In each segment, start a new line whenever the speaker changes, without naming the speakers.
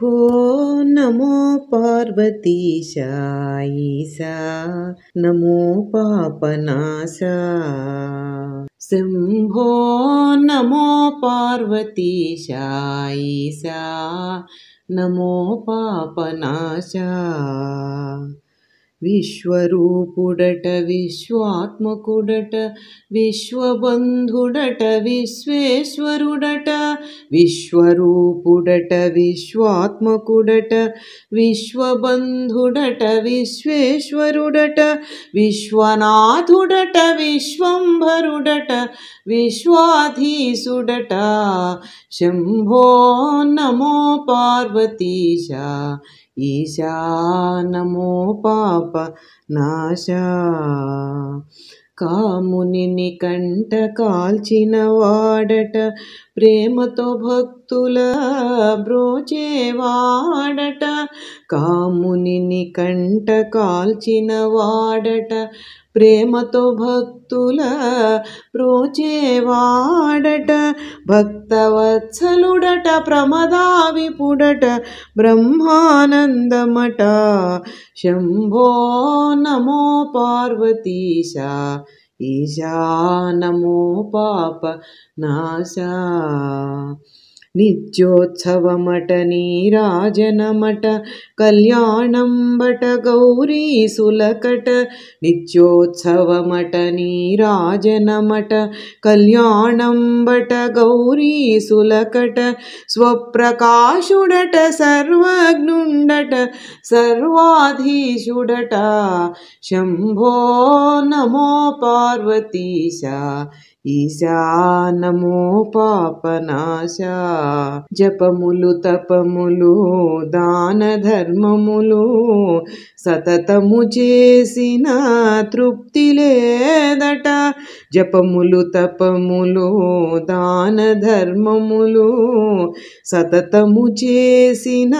शम्भो नमो पार्वतीशायीशा नमो पापनाशा। शम्भो नमो पार्वतीशायीशा नमो पापनाशा। विश्वरूपुडट विश्वात्मकुडट विश्वबन्धुडट विश्वेश्वरुडट। विश्वरूपुडट विश्वात्मकुडट विश्वबन्धुडट विश्वेश्वरुडट। विश्वनाथुडट विश्वंभरुडट विश्वाधीशुडट। शम्भो नमो पार्वतीशा ईशा नमो पापनाशा। కామునిని కంట కాల్చిన వాడట ప్రేమతో భక్తుల బ్రోచేవాడట। కామునిని కంట కాల్చిన వాడట ప్రేమతో భక్తుల బ్రోచేవాడట। భక్తవత్సలుడట ప్రమదావిపుడట బ్రహ్మానందమట। శంభో నమో పార్వతీశా ఈశా నమో పాపనాశా। నిత్యోత్సవమట నీరాజనమట కళ్యాణంబట గౌరీసులకట। నిత్యోత్సవమట నీరాజనమట కళ్యాణంబట గౌరీసులకట। స్వప్రకాశుడట సర్వజ్ఞుండట సర్వాధీశుడట। శంభో నమో పార్వతీశా ఈశా నమో పాపనాశా। జపములు తపములు దాన ధర్మములు సతతము చేసిన తృప్తి లేదట। జపములు తపములు దాన ధర్మములు సతతము చేసిన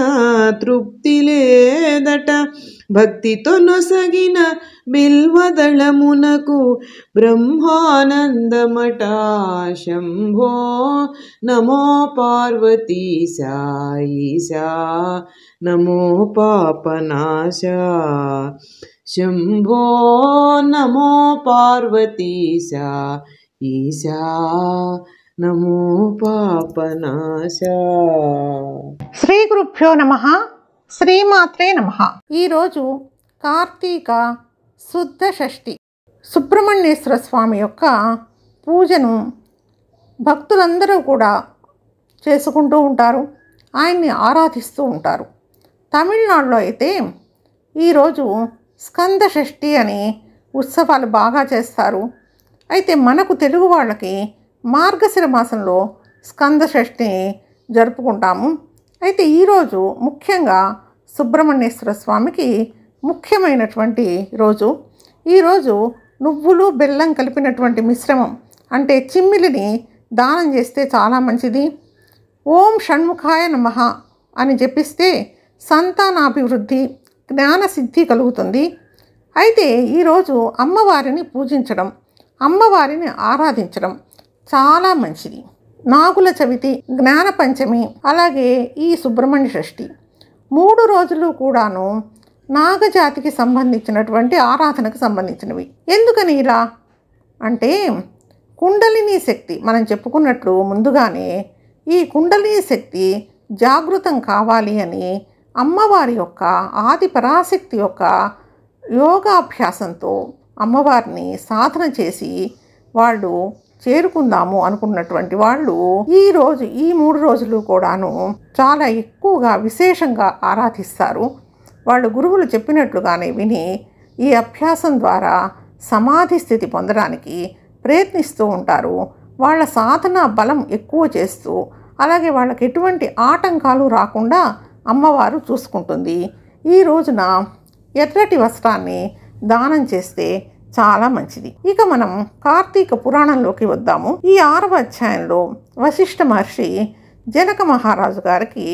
తృప్తి లేదట। భక్తితో నొసగిన బిల్వదళమునకు బ్రహ్మానందమట। శంభో నమో పార్వతీశా ఈశా నమో పాపనాశా। శంభో నమో పార్వతీశా ఈశా నమో పాపనాశా।
శ్రీ గురుభ్యో నమః, శ్రీమాత్రే నమః। ఈరోజు కార్తీక శుద్ధ షష్ఠి సుబ్రహ్మణ్యేశ్వర స్వామి యొక్క పూజను భక్తులందరూ కూడా చేసుకుంటూ ఉంటారు, ఆయన్ని ఆరాధిస్తూ ఉంటారు। తమిళనాడులో అయితే ఈరోజు స్కంద షష్ఠి అని ఉత్సవాలు బాగా చేస్తారు। అయితే మనకు తెలుగు వాళ్ళకి మార్గశిర మాసంలో స్కంద షష్ఠిని జరుపుకుంటాము। అయితే ఈరోజు ముఖ్యంగా సుబ్రహ్మణ్యేశ్వర స్వామికి ముఖ్యమైనటువంటి రోజు। ఈరోజు నువ్వులు బెల్లం కలిపినటువంటి మిశ్రమం అంటే చిమ్మిలిని దానం చేస్తే చాలా మంచిది। ఓం షణ్ముఖాయ నమః అని జపిస్తే సంతానాభివృద్ధి జ్ఞానసిద్ధి కలుగుతుంది। అయితే ఈరోజు అమ్మవారిని పూజించడం, అమ్మవారిని ఆరాధించడం చాలా మంచిది। నాగుల చవితి, జ్ఞాన పంచమి, అలాగే ఈ సుబ్రహ్మణ్య షష్ఠి 3 రోజులు కూడాను నాగజాతికి సంబంధించినటువంటి ఆరాధనకు సంబంధించినవి। ఎందుకని ఇలా అంటే కుండలిని శక్తి మనం చెప్పుకున్నట్లు ముందుగానే ఈ కుండలిని శక్తి జాగృతం కావాలి అని అమ్మవారి యొక్క ఆది పరాశక్తి యొక్క యోగాభ్యాసంతో అమ్మవారిని సాధన చేసి వాళ్ళు చేరుకుందాము అనుకున్నటువంటి వాళ్ళు ఈరోజు ఈ 3 రోజులు కూడాను చాలా ఎక్కువగా విశేషంగా ఆరాధిస్తారు। వాళ్ళు గురువులు చెప్పినట్లుగానే విని ఈ అభ్యాసం ద్వారా సమాధి స్థితి పొందడానికి ప్రయత్నిస్తూ ఉంటారు। వాళ్ళ సాధన బలం ఎక్కువ చేస్తూ అలాగే వాళ్ళకి ఎటువంటి ఆటంకాలు రాకుండా అమ్మవారు చూసుకుంటుంది। ఈ రోజున ఎర్రటి వస్త్రాన్ని దానం చేస్తే చాలా మంచిది। ఇక మనం కార్తీక పురాణంలోకి వద్దాము। ఈ 6వ అధ్యాయంలో వశిష్ఠ మహర్షి జనక మహారాజు గారికి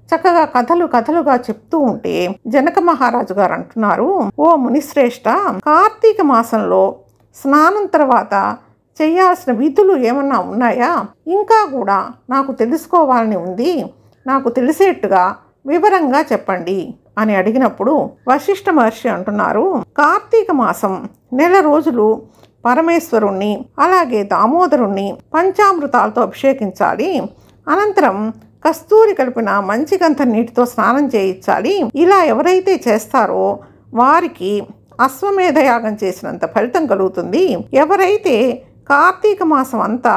చక్కగా కథలుగా చెప్తూ ఉంటే జనక మహారాజు గారు అంటున్నారు, ఓ మునిశ్రేష్ఠ, కార్తీక మాసంలో స్నానం తర్వాత చేయాల్సిన విధులు ఏమన్నా ఉన్నాయా? ఇంకా కూడా నాకు తెలుసుకోవాలని ఉంది, నాకు తెలిసేట్టుగా వివరంగా చెప్పండి అని అడిగినప్పుడు వశిష్ఠ మహర్షి అంటున్నారు, కార్తీక మాసం నెల రోజులు పరమేశ్వరుణ్ణి అలాగే దామోదరుణ్ణి పంచామృతాలతో అభిషేకించాలి. అనంతరం కస్తూరి కలిపిన మంచి గంధం నీటితో స్నానం చేయించాలి. ఇలా ఎవరైతే చేస్తారో వారికి అశ్వమేధ యాగం చేసినంత ఫలితం కలుగుతుంది. ఎవరైతే కార్తీక మాసం అంతా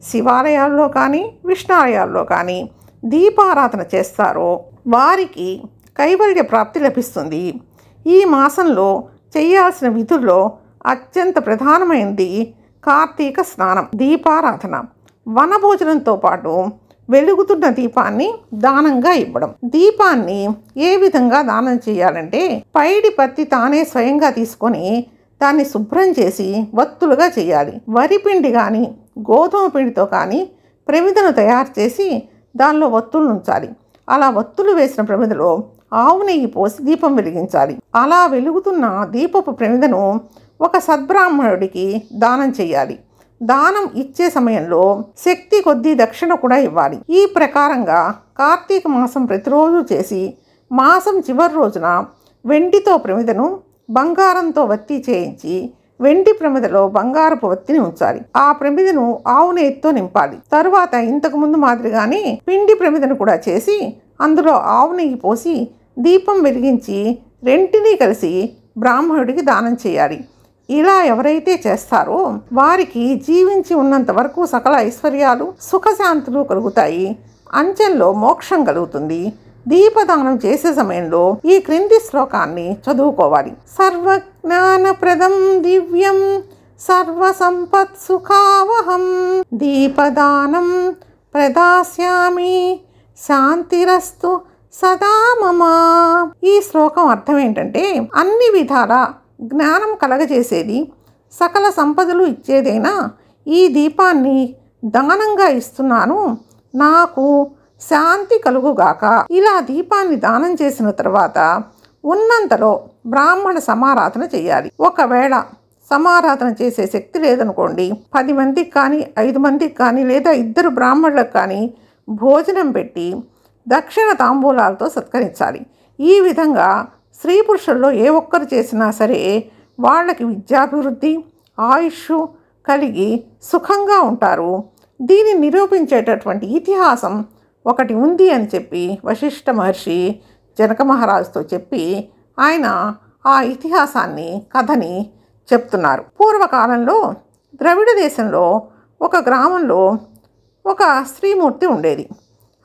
శివాలయాల్లో కానీ విష్ణాలయాల్లో కానీ దీపారాధన చేస్తారో వారికి కైవల్య ప్రాప్తి లభిస్తుంది. ఈ మాసంలో చేయాల్సిన విధుల్లో అత్యంత ప్రధానమైనది కార్తీక స్నానం, దీపారాధన, వనభోజనంతో పాటు వెలుగుతున్న దీపాన్ని దానంగా ఇవ్వడం. దీపాన్ని ఏ విధంగా దానం చేయాలంటే పైడి పత్తి తానే స్వయంగా తీసుకొని దాన్ని శుభ్రం చేసి వత్తులుగా చేయాలి. వరి పిండి కానీ గోధుమ పిండితో కానీ ప్రమిదను తయారు చేసి దానిలో వత్తులు ఉంచాలి. అలా వత్తులు వేసిన ప్రమిదలో ఆవు నెయ్యి పోసి దీపం వెలిగించాలి. అలా వెలుగుతున్న దీపపు ప్రమిదను ఒక సద్బ్రాహ్మణుడికి దానం చేయాలి. దానం ఇచ్చే సమయంలో శక్తి కొద్దీ దక్షిణ కూడా ఇవ్వాలి. ఈ ప్రకారంగా కార్తీక మాసం ప్రతిరోజు చేసి మాసం చివరి రోజున వెండితో ప్రమిదను బంగారంతో వత్తి చేయించి వెండి ప్రమిదలో బంగారపు వత్తిని ఉంచాలి. ఆ ప్రమిదను ఆవు నెయ్యితో నింపాలి. తరువాత ఇంతకు ముందు మాదిరిగానే పిండి ప్రమిదను కూడా చేసి అందులో ఆవు నెయ్యి పోసి దీపం వెలిగించి రెంటినీ కలిసి బ్రాహ్మణుడికి దానం చేయాలి. ఇలా ఎవరైతే చేస్తారో వారికి జీవించి ఉన్నంత వరకు సకల ఐశ్వర్యాలు సుఖశాంతులు కలుగుతాయి. అంచెల్లో మోక్షం కలుగుతుంది. దీపదానం చేసే సమయంలో ఈ క్రింది శ్లోకాన్ని చదువుకోవాలి. సర్వజ్ఞానప్రదం దివ్యం సర్వసంపత్ సుఖావహం దీపదానం ప్రదాస్యామి శాంతిరస్తు సదా మమ. ఈ శ్లోకం అర్థం ఏంటంటే అన్ని విధాల జ్ఞానం కలగజేసేది, సకల సంపదలు ఇచ్చేదైనా ఈ దీపాన్ని దానంగా ఇస్తున్నాను, నాకు శాంతి కలుగుగాక. ఇలా దీపాన్ని దానం చేసిన తర్వాత ఉన్నంతలో బ్రాహ్మణ సమారాధన చేయాలి. ఒకవేళ సమారాధన చేసే శక్తి లేదనుకోండి, 10 మందికి కానీ 5 మందికి కానీ లేదా 2 బ్రాహ్మణులకు కానీ భోజనం పెట్టి దక్షిణ తాంబూలాలతో సత్కరించాలి. ఈ విధంగా స్త్రీ పురుషుల్లో ఏ ఒక్కరు చేసినా సరే వాళ్ళకి విద్యాభివృద్ధి ఆయుష్ కలిగి సుఖంగా ఉంటారు. దీన్ని నిరూపించేటటువంటి ఇతిహాసం ఒకటి ఉంది అని చెప్పి వశిష్ఠ మహర్షి జనక మహారాజుతో చెప్పి ఆయన ఆ ఇతిహాసాన్ని కథని చెప్తున్నారు. పూర్వకాలంలో ద్రవిడ దేశంలో ఒక గ్రామంలో ఒక స్త్రీమూర్తి ఉండేది.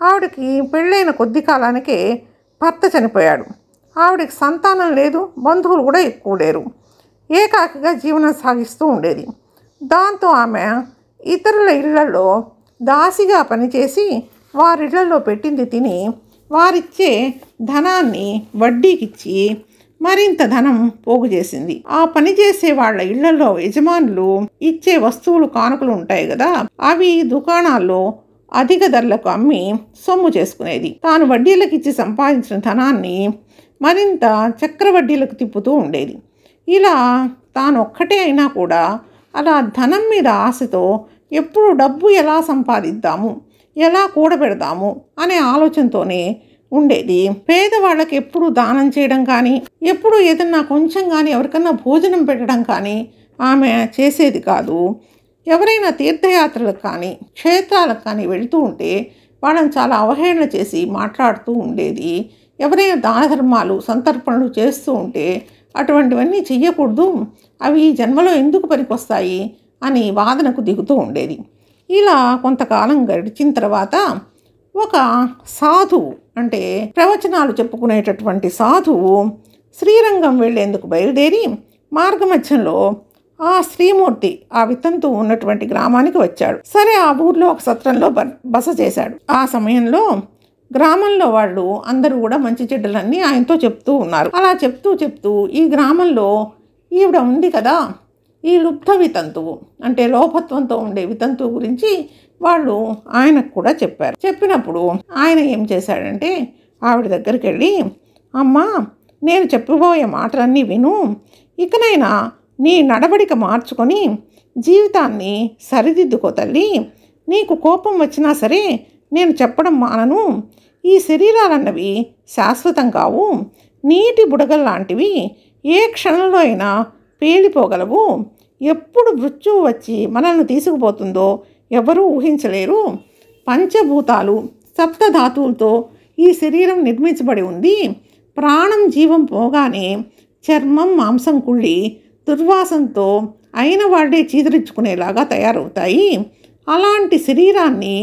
ఆవిడకి పెళ్ళైన కొద్ది కాలానికే భర్త చనిపోయాడు. ఆవిడకి సంతానం లేదు, బంధువులు కూడా ఎక్కువ లేరు. ఏకాకిగా జీవనం సాగిస్తూ ఉండేది. దాంతో ఆమె ఇతరుల ఇళ్లలో దాసిగా పనిచేసి వారిళ్లలో పెట్టింది తిని వారిచ్చే ధనాన్ని వడ్డీకిచ్చి మరింత ధనం పోగు చేసింది. ఆ పని చేసే వాళ్ళ ఇళ్లలో యజమానులు ఇచ్చే వస్తువులు కానుకలు ఉంటాయి కదా, అవి దుకాణాల్లో అధిక ధరలకు అమ్మి సొమ్ము చేసుకునేది. తాను వడ్డీలకు ఇచ్చి సంపాదించిన ధనాన్ని మరింత చక్రవడ్డీలకు తిప్పుతూ ఉండేది. ఇలా తాను ఒక్కటే అయినా కూడా అలా ధనం మీద ఆశతో ఎప్పుడు డబ్బు ఎలా సంపాదిద్దాము, ఎలా కూడబెడదాము అనే ఆలోచనతోనే ఉండేది. పేదవాళ్ళకి ఎప్పుడు దానం చేయడం కానీ, ఎప్పుడు ఏదన్నా కొంచెం కానీ ఎవరికన్నా భోజనం పెట్టడం కానీ ఆమె చేసేది కాదు. ఎవరైనా తీర్థయాత్రలకు కానీ క్షేత్రాలకు కానీ వెళుతూ ఉంటే వాళ్ళని చాలా అవహేళన చేసి మాట్లాడుతూ ఉండేది. ఎవరైనా దాన ధర్మాలు సంతర్పణలు చేస్తూ ఉంటే అటువంటివన్నీ చెయ్యకూడదు, అవి ఈ జన్మలో ఎందుకు పనికొస్తాయి అని వాదనకు దిగుతూ ఉండేది. ఇలా కొంతకాలం గడిచిన తర్వాత ఒక సాధువు, అంటే ప్రవచనాలు చెప్పుకునేటటువంటి సాధువు శ్రీరంగం వెళ్ళేందుకు బయలుదేరి మార్గమధ్యంలో ఆ శ్రీమూర్తి ఆ వితంతు ఉన్నటువంటి గ్రామానికి వచ్చాడు. సరే, ఆ ఊర్లో ఒక సత్రంలో బస చేశాడు. ఆ సమయంలో గ్రామంలో వాళ్ళు అందరూ కూడా మంచి చెడ్డలన్నీ ఆయనతో చెప్తూ ఉన్నారు. అలా చెప్తూ ఈ గ్రామంలో ఈవిడ ఉంది కదా, ఈ లుబ్ధ వితంతువు అంటే లోపత్వంతో ఉండే వితంతువు గురించి వాళ్ళు ఆయనకు కూడా చెప్పారు. చెప్పినప్పుడు ఆయన ఏం చేశాడంటే ఆవిడ దగ్గరికి వెళ్ళి, అమ్మా, నేను చెప్పబోయే మాటలన్నీ విను, ఇకనైనా నీ నడవడిక మార్చుకొని జీవితాన్ని సరిదిద్దుకో తల్లి. నీకు కోపం వచ్చినా సరే నేను చెప్పడం మానను. ఈ శరీరాలన్నవి శాశ్వతం కావు, నీటి బుడగల్లాంటివి, ఏ క్షణంలో అయినా పేలిపోగలవు. ఎప్పుడు మృత్యువు వచ్చి మనల్ని తీసుకుపోతుందో ఎవరూ ఊహించలేరు. పంచభూతాలు, సప్తధాతువులతో ఈ శరీరం నిర్మించబడి ఉంది. ప్రాణం జీవం పోగానే చర్మం మాంసం కుళ్ళి దుర్వాసంతో అయిన వాడే చీదరించుకునేలాగా తయారవుతాయి. అలాంటి శరీరాన్ని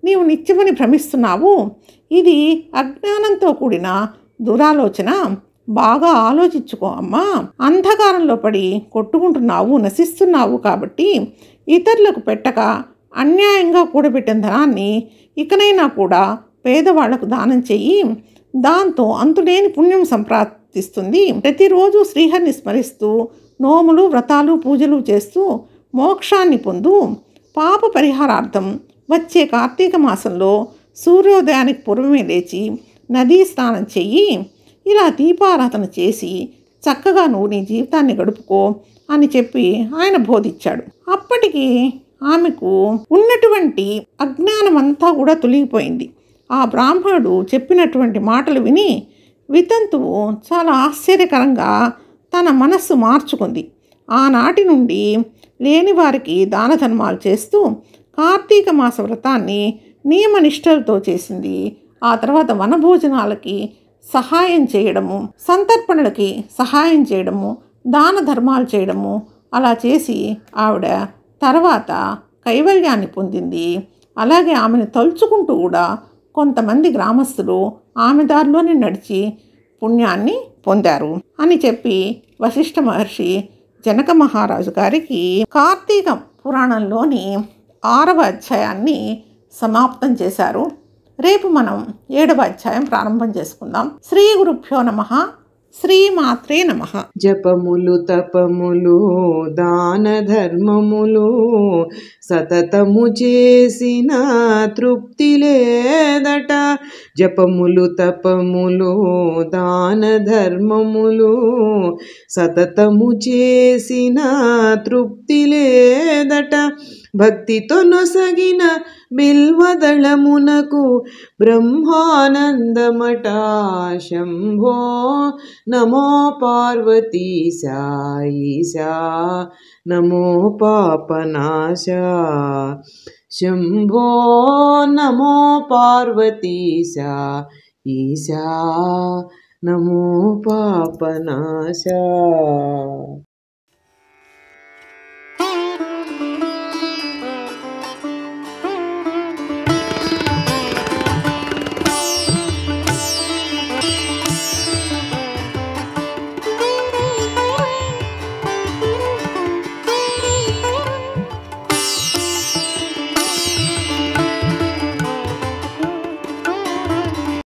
నీవు నిత్యమని భ్రమిస్తున్నావు. ఇది అజ్ఞానంతో కూడిన దురాలోచన. బాగా ఆలోచించుకో అమ్మా. అంధకారంలో పడి కొట్టుకుంటున్నావు, నశిస్తున్నావు. కాబట్టి ఇతరులకు పెట్టక అన్యాయంగా కూడబెట్టిన ధనాన్ని ఇకనైనా కూడా పేదవాళ్లకు దానం చెయ్యి. దాంతో అంతులేని పుణ్యం సంప్రాప్తిస్తుంది. ప్రతిరోజు శ్రీహరిని స్మరిస్తూ నోములు, వ్రతాలు, పూజలు చేస్తూ మోక్షాన్ని పొందు. పాప పరిహారార్థం వచ్చే కార్తీక మాసంలో సూర్యోదయానికి పూర్వమే లేచి నదీ స్నానం చెయ్యి. ఇలా దీపారాధన చేసి చక్కగా నువ్వు నీ జీవితాన్ని గడుపుకో అని చెప్పి ఆయన బోధించాడు. అప్పటికి ఆమెకు ఉన్నటువంటి అజ్ఞానమంతా కూడా తొలగిపోయింది. ఆ బ్రాహ్మణుడు చెప్పినటువంటి మాటలు విని వితంతువు చాలా ఆశ్చర్యకరంగా తన మనస్సు మార్చుకుంది. ఆనాటి నుండి లేని వారికి దాన ధర్మాలు చేస్తూ కార్తీక మాస వ్రతాన్ని నియమనిష్టలతో చేసింది. ఆ తర్వాత వనభోజనాలకి సహాయం చేయడము, సంతర్పణలకి సహాయం చేయడము, దాన ధర్మాలు చేయడము అలా చేసి ఆవిడ తర్వాత కైవల్యాన్ని పొందింది. అలాగే ఆమెను తలుచుకుంటూ కూడా కొంతమంది గ్రామస్తులు ఆమె దారిలోనే నడిచి పుణ్యాన్ని పొందారు అని చెప్పి వశిష్ఠ మహర్షి జనక మహారాజు గారికి కార్తీక పురాణంలోని 6వ అధ్యాయాన్ని సమాప్తం చేశారు. రేపు మనం 7వ అధ్యాయం ప్రారంభం చేసుకుందాం. శ్రీ గురుభ్యో నమః. శ్రీమాత్రే నమః.
జపములు, తపములు, దాన ధర్మములు సతతము చేసిన తృప్తి లేదట. జపములు, తపములు, దాన ధర్మములు సతతము చేసిన తృప్తి లేదట. భక్తితో నొసగిన బిల్వదళమునకు బ్రహ్మానందమట. శంభో నమో పార్వతీశా ఈశా నమో పాపనాశ. శంభో నమో పార్వతీశా ఈశా నమో పాపనాశ.